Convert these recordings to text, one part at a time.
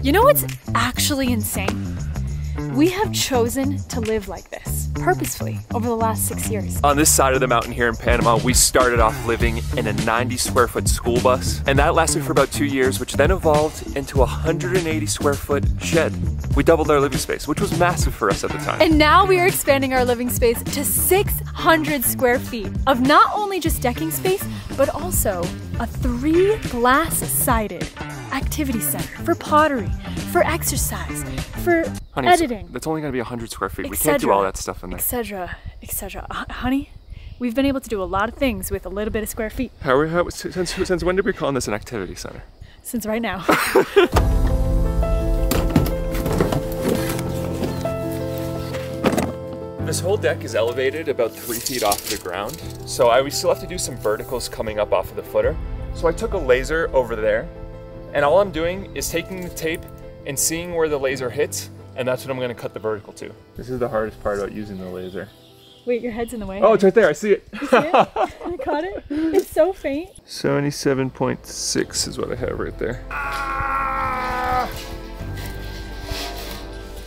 You know what's actually insane? We have chosen to live like this, purposefully, over the last 6 years. On this side of the mountain here in Panama, we started off living in a 90 square foot school bus, and that lasted for about 2 years, which then evolved into a 180 square foot shed. We doubled our living space, which was massive for us at the time. And now we are expanding our living space to 600 square feet of not only just decking space, but also a 3 glass-sided activity center for pottery, for exercise, for editing. That's only gonna be 100 square feet. We can't do all that stuff in there. Etc., etc. Honey, we've been able to do a lot of things with a little bit of square feet. Since when did we call this an activity center? Since right now. This whole deck is elevated about 3 feet off the ground, so we still have to do some verticals coming up off of the footer. So I took a laser over there, and all I'm doing is taking the tape and seeing where the laser hits, and that's what I'm gonna cut the vertical to. This is the hardest part about using the laser. Wait, your head's in the way. Oh, it's right there, I see it. You see it? I caught it. It's so faint. 77.6 is what I have right there. Ah!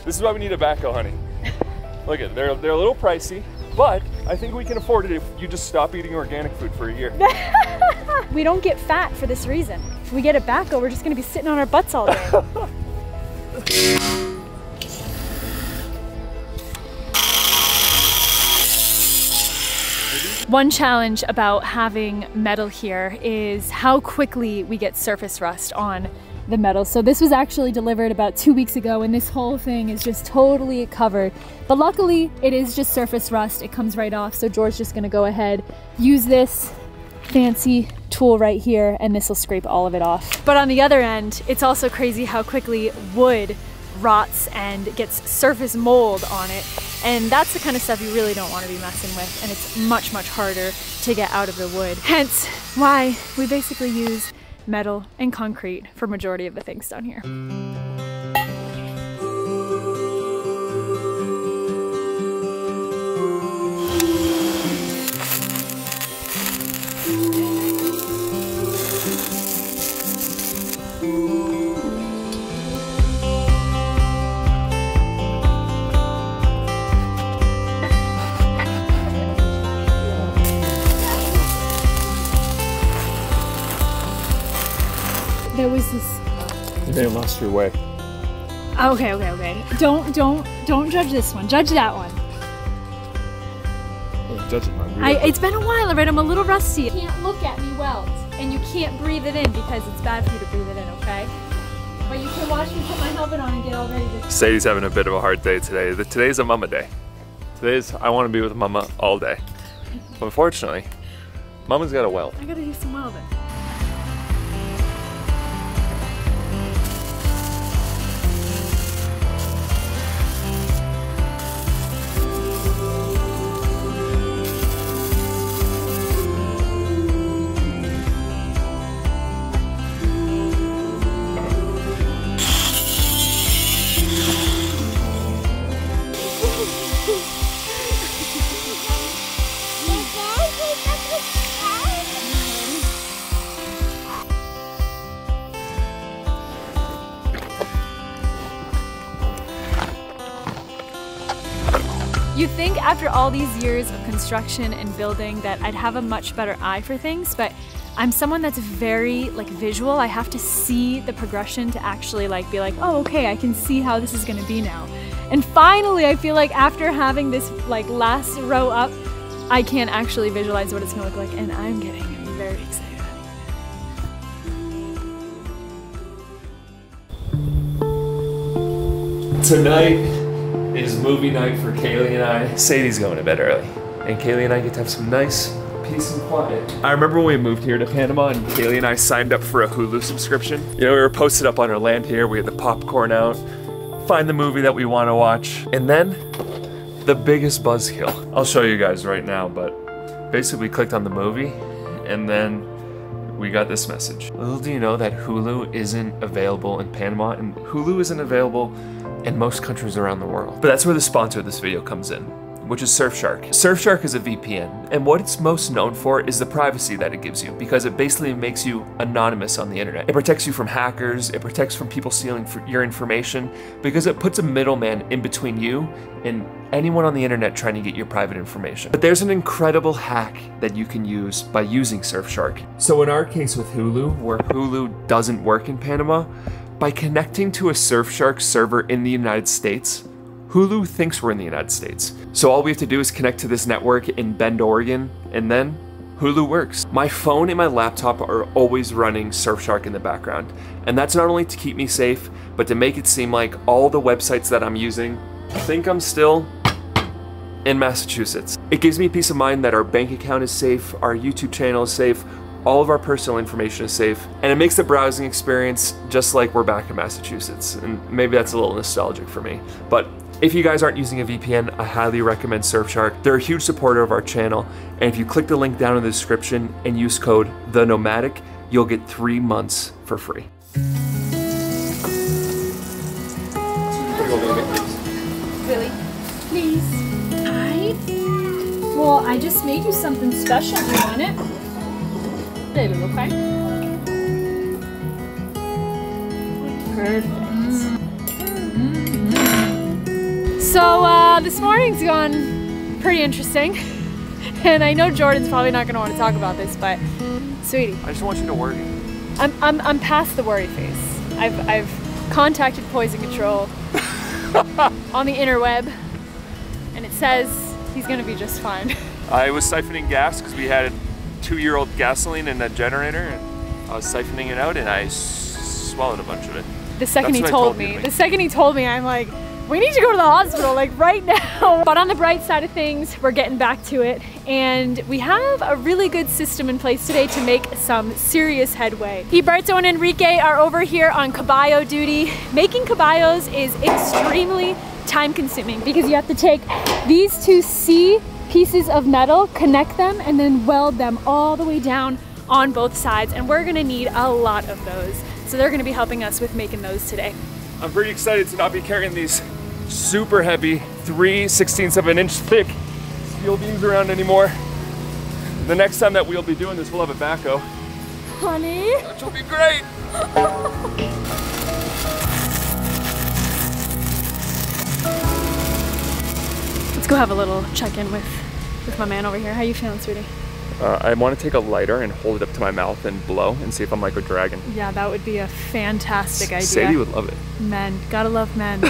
This is why we need a backhoe, honey. Look at it, they're a little pricey, but I think we can afford it if you just stop eating organic food for a year. We don't get fat for this reason. If we get it backhoe, we're just gonna be sitting on our butts all day. One challenge about having metal here is how quickly we get surface rust on the metal. So this was actually delivered about 2 weeks ago, and this whole thing is just totally covered. But luckily it is just surface rust. It comes right off. So George's just gonna go ahead, use this fancy tool right here, and this will scrape all of it off. But on the other end, it's also crazy how quickly wood rots and gets surface mold on it. And that's the kind of stuff you really don't want to be messing with, and it's much, much harder to get out of the wood. Hence why we basically use metal and concrete for majority of the things down here. There was this. You may have lost your way. Okay. Don't judge this one. Judge that one. Oh, judge it, man. It's been a while, alright? I'm a little rusty. You can't look at me weld, and you can't breathe it in because it's bad for you to breathe it in, okay? But you can watch me put my helmet on and get all ready to. Sadie's having a bit of a hard day today. Today's a mama day. Today's I want to be with mama all day. But unfortunately, mama's got a weld. I gotta do some welding. You'd think after all these years of construction and building that I'd have a much better eye for things, but I'm someone that's very visual. I have to see the progression to actually be like, oh, okay, I can see how this is gonna be now. And finally, I feel like after having this last row up, I can actually visualize what it's gonna look like, and I'm getting very excited. Tonight is movie night for Kaylee and I. Sadie's going to bed early, and Kaylee and I get to have some nice peace and quiet. I remember when we moved here to Panama and Kaylee and I signed up for a Hulu subscription. You know, we were posted up on our land here, we had the popcorn out, find the movie that we want to watch, and then the biggest buzzkill. I'll show you guys right now, but basically we clicked on the movie and then we got this message. Little do you know that Hulu isn't available in Panama, and Hulu isn't available in most countries around the world. But that's where the sponsor of this video comes in, which is Surfshark. Surfshark is a VPN, and what it's most known for is the privacy that it gives you, because it basically makes you anonymous on the internet. It protects you from hackers, it protects from people stealing your information, because it puts a middleman in between you and anyone on the internet trying to get your private information. But there's an incredible hack that you can use by using Surfshark. So in our case with Hulu, where Hulu doesn't work in Panama, by connecting to a Surfshark server in the United States, Hulu thinks we're in the United States. So all we have to do is connect to this network in Bend, Oregon, and then Hulu works. My phone and my laptop are always running Surfshark in the background. And that's not only to keep me safe, but to make it seem like all the websites that I'm using think I'm still in Massachusetts. It gives me peace of mind that our bank account is safe, our YouTube channel is safe, all of our personal information is safe, and it makes the browsing experience just like we're back in Massachusetts. And maybe that's a little nostalgic for me. But if you guys aren't using a VPN, I highly recommend Surfshark. They're a huge supporter of our channel, and if you click the link down in the description and use code THENOMADIC, you'll get 3 months for free. Really? Please. Well, I just made you something special. Do you want it? Little, okay? Perfect. So this morning's gone pretty interesting. And I know Jordan's probably not gonna want to talk about this, but sweetie. I just want you to worry. I'm past the worry phase. I've contacted Poison Control on the interweb, and it says he's gonna be just fine. I was siphoning gas because we had 2-year-old gasoline in a generator, and I was siphoning it out and I swallowed a bunch of it. The second he told me, I'm like, we need to go to the hospital, like right now. But on the bright side of things, we're getting back to it, and we have a really good system in place today to make some serious headway. Iberto and Enrique are over here on caballo duty. Making caballos is extremely time consuming because you have to take these two C pieces of metal, connect them, and then weld them all the way down on both sides, and we're gonna need a lot of those. So they're gonna be helping us with making those today. I'm pretty excited to not be carrying these super heavy 3/16 of an inch thick steel beams around anymore. The next time that we'll be doing this, we'll have a backhoe. Honey? Which will be great. Let's go have a little check-in with my man over here. How you feeling, sweetie? I want to take a lighter and hold it up to my mouth and blow and see if I'm like a dragon. Yeah, that would be a fantastic idea. Sadie would love it. Men, gotta love men.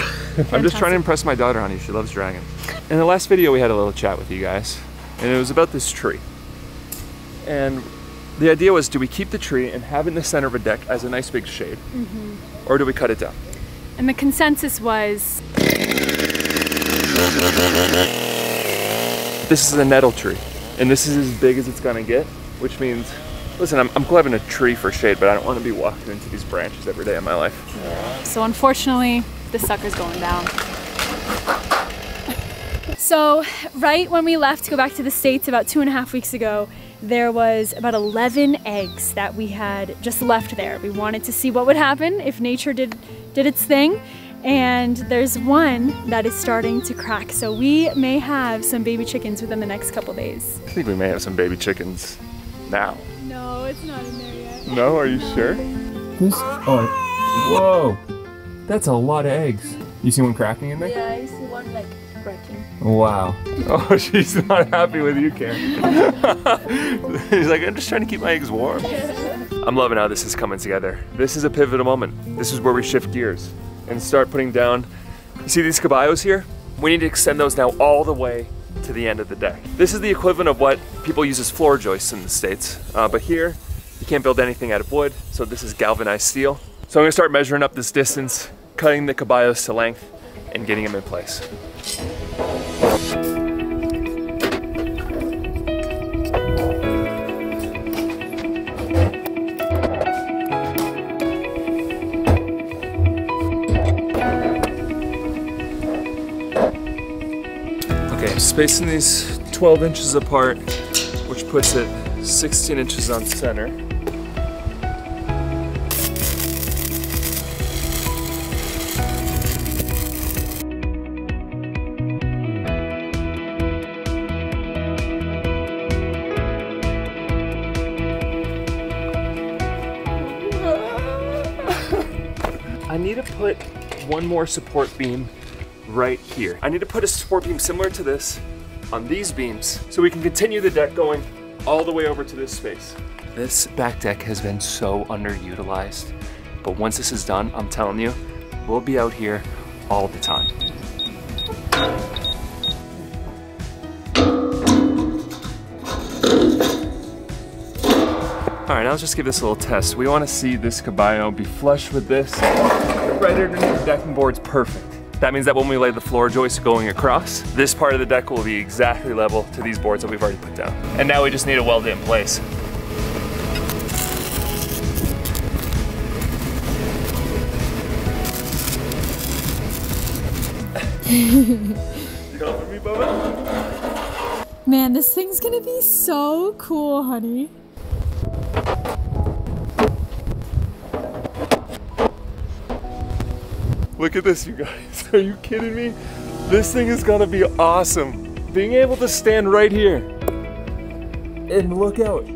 I'm just trying to impress my daughter, honey. She loves dragons. In the last video, we had a little chat with you guys, and it was about this tree. And the idea was, do we keep the tree and have it in the center of a deck as a nice big shade, or do we cut it down? And the consensus was, this is a nettle tree, and this is as big as it's gonna get, which means, listen, I'm cool having a tree for shade, but I don't want to be walking into these branches every day of my life. so unfortunately, this sucker's going down. So right when we left to go back to the States about 2.5 weeks ago, there was about 11 eggs that we had just left there. We wanted to see what would happen if nature did its thing. And there's one that is starting to crack. So we may have some baby chickens within the next couple days. I think we may have some baby chickens now. No, it's not in there yet. No, are you sure? This, oh, whoa. That's a lot of eggs. You see one cracking in there? Yeah, I see one like cracking. Wow. Oh, she's not happy with you, Karen. He's like, I'm just trying to keep my eggs warm. I'm loving how this is coming together. This is a pivotal moment. This is where we shift gears and start putting down, you see these caballos here? We need to extend those now all the way to the end of the deck. This is the equivalent of what people use as floor joists in the States. But here, you can't build anything out of wood, so this is galvanized steel. So I'm gonna start measuring up this distance, cutting the caballos to length, and getting them in place. Okay, spacing these 12 inches apart, which puts it 16 inches on center. one more support beam right here. I need to put a support beam similar to this on these beams so we can continue the deck going all the way over to this space. This back deck has been so underutilized, but once this is done, I'm telling you, we'll be out here all the time. All right, now let's just give this a little test. We want to see this caballo be flush with this right underneath the decking board's perfect. That means that when we lay the floor joist going across, this part of the deck will be exactly level to these boards that we've already put down. And now we just need to weld it in place. You helping me, Bubba? Man, this thing's gonna be so cool, honey. Look at this, you guys. Are you kidding me? This thing is gonna be awesome. Being able to stand right here and look out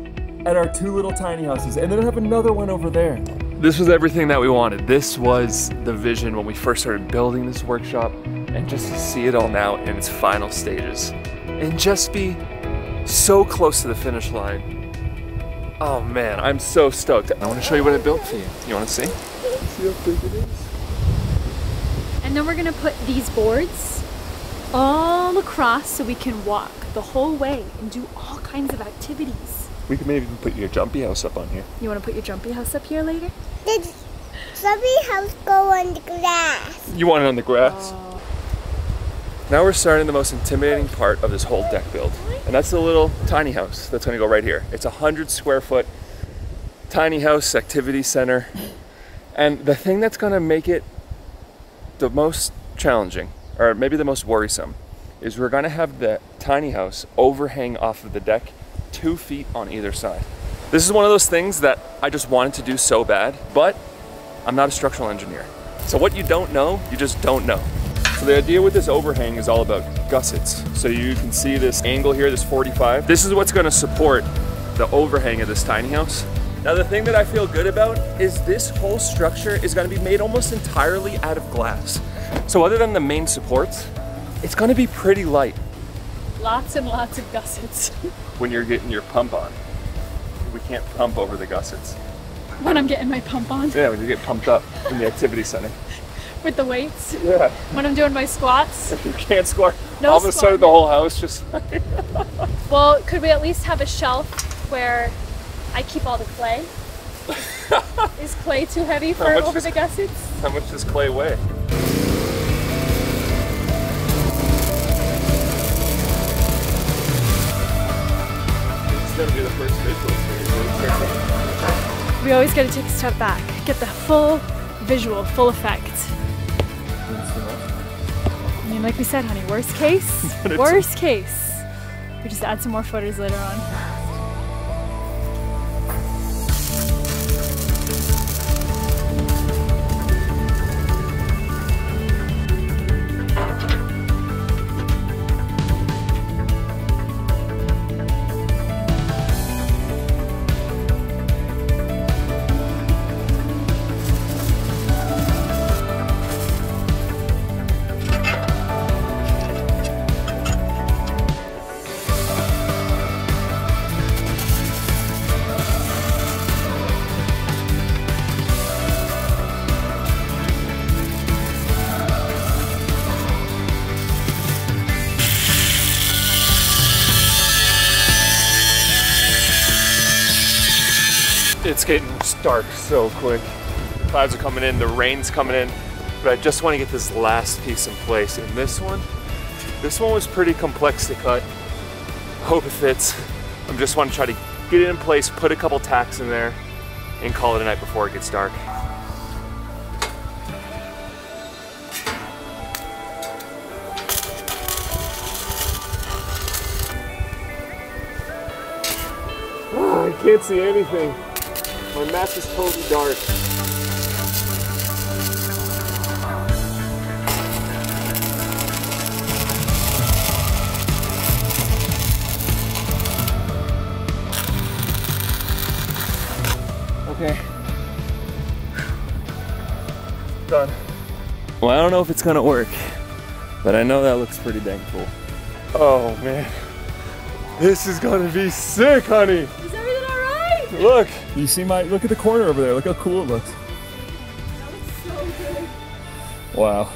at our two little tiny houses and then have another one over there. This was everything that we wanted. This was the vision when we first started building this workshop, and just to see it all now in its final stages and just be so close to the finish line. Oh man, I'm so stoked. I want to show you what I built for you. You want to see? See how big it is? And then we're gonna put these boards all across so we can walk the whole way and do all kinds of activities. We could maybe even put your jumpy house up on here. You wanna put your jumpy house up here later? Did jumpy house go on the grass? You want it on the grass? Now we're starting the most intimidating part of this whole deck build. And that's the little tiny house that's gonna go right here. It's a 100 square foot tiny house activity center. And the thing that's gonna make it the most challenging, or maybe the most worrisome, is we're gonna have the tiny house overhang off of the deck 2 feet on either side. This is one of those things that I just wanted to do so bad, but I'm not a structural engineer. So what you don't know, you just don't know. So the idea with this overhang is all about gussets. So you can see this angle here, this 45. This is what's gonna support the overhang of this tiny house. Now the thing that I feel good about is this whole structure is gonna be made almost entirely out of glass. So other than the main supports, it's gonna be pretty light. Lots and lots of gussets. When you're getting your pump on. We can't pump over the gussets. When I'm getting my pump on. Yeah, when you get pumped up in the activity center. With the weights. Yeah. When I'm doing my squats. You can't squat. No all of a sudden squat. the whole house just Well, could we at least have a shelf where I keep all the clay? Is clay too heavy for over the gussets? How much does clay weigh? It's gonna be the first visual series. We always gotta take a step back, get the full visual, full effect. I mean, like we said, honey, worst case, worst case. We just add some more footers later on. It's getting dark so quick. Clouds are coming in, the rain's coming in, but I just want to get this last piece in place. And this one was pretty complex to cut. Hope it fits. I just want to try to get it in place, put a couple tacks in there, and call it a night before it gets dark. Oh, I can't see anything. My map is totally dark. Okay. Done. Well, I don't know if it's gonna work, but I know that looks pretty dang cool. Oh man, this is gonna be sick, honey. Is everything all right? Look, you see look at the corner over there. Look how cool it looks. That looks so good. Wow.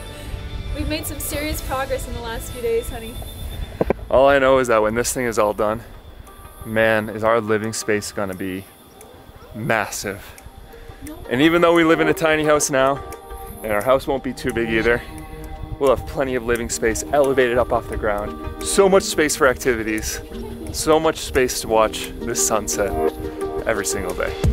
We've made some serious progress in the last few days, honey. All I know is that when this thing is all done, man, is our living space gonna be massive. And even though we live in a tiny house now, and our house won't be too big either, we'll have plenty of living space elevated up off the ground. So much space for activities, so much space to watch this sunset every single day.